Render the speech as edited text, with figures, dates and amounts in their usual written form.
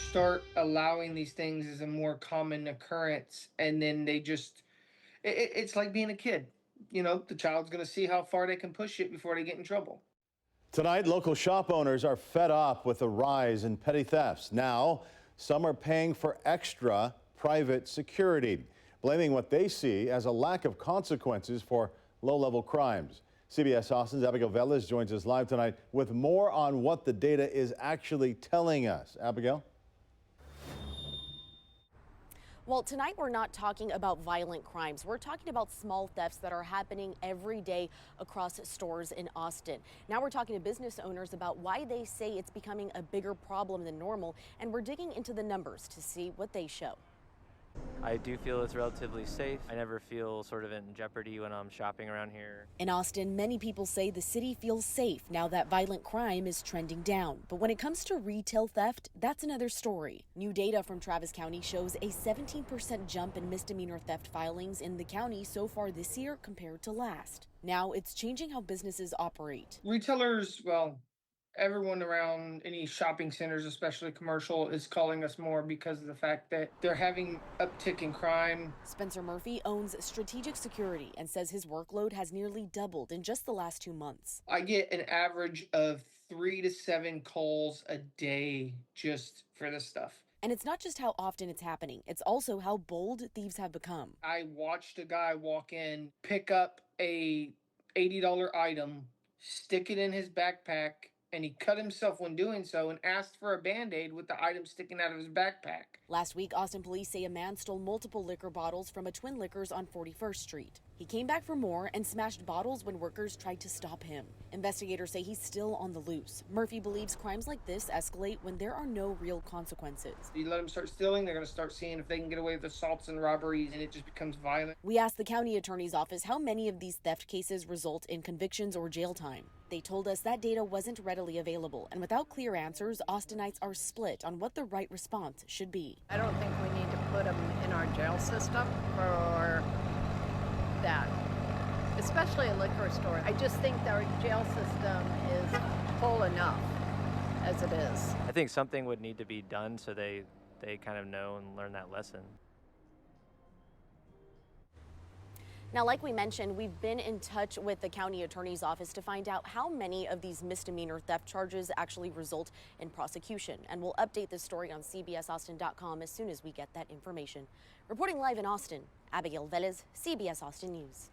start allowing these things as a more common occurrence, and then it's like being a kid. The child's going to see how far they can push it before they get in trouble. Tonight, local shop owners are fed up with the rise in petty thefts. Now, some are paying for extra private security, blaming what they see as a lack of consequences for low-level crimes. CBS Austin's Abigail Velez joins us live tonight with more on what the data is actually telling us. Abigail? Well, tonight we're not talking about violent crimes. We're talking about small thefts that are happening every day across stores in Austin. Now we're talking to business owners about why they say it's becoming a bigger problem than normal, and we're digging into the numbers to see what they show. I do feel it's relatively safe. I never feel sort of in jeopardy when I'm shopping around here. In Austin, many people say the city feels safe now that violent crime is trending down. But when it comes to retail theft, that's another story. New data from Travis County shows a 17% jump in misdemeanor theft filings in the county so far this year compared to last. Now it's changing how businesses operate. Retailers, well, everyone around any shopping centers, especially commercial, is calling us more because of the fact that they're having uptick in crime. Spencer Murphy owns Strategic Security and says his workload has nearly doubled in just the last 2 months. I get an average of 3 to 7 calls a day just for this stuff. And it's not just how often it's happening, it's also how bold thieves have become. I watched a guy walk in, pick up a $80 item, stick it in his backpack, and he cut himself when doing so and asked for a Band-Aid with the item sticking out of his backpack. Last week, Austin police say a man stole multiple liquor bottles from a Twin Liquors on 41st Street. He came back for more and smashed bottles when workers tried to stop him. Investigators say he's still on the loose. Murphy believes crimes like this escalate when there are no real consequences. You let them start stealing, they're going to start seeing if they can get away with assaults and robberies, and it just becomes violent. We asked the county attorney's office how many of these theft cases result in convictions or jail time. They told us that data wasn't readily available, and without clear answers, Austinites are split on what the right response should be. I don't think we need to put them in our jail system for that, especially a liquor store. I just think our jail system is full enough as it is. I think something would need to be done so they kind of know and learn that lesson. Now, like we mentioned, we've been in touch with the county attorney's office to find out how many of these misdemeanor theft charges actually result in prosecution. And we'll update this story on CBSAustin.com as soon as we get that information. Reporting live in Austin, Abigail Velez, CBS Austin News.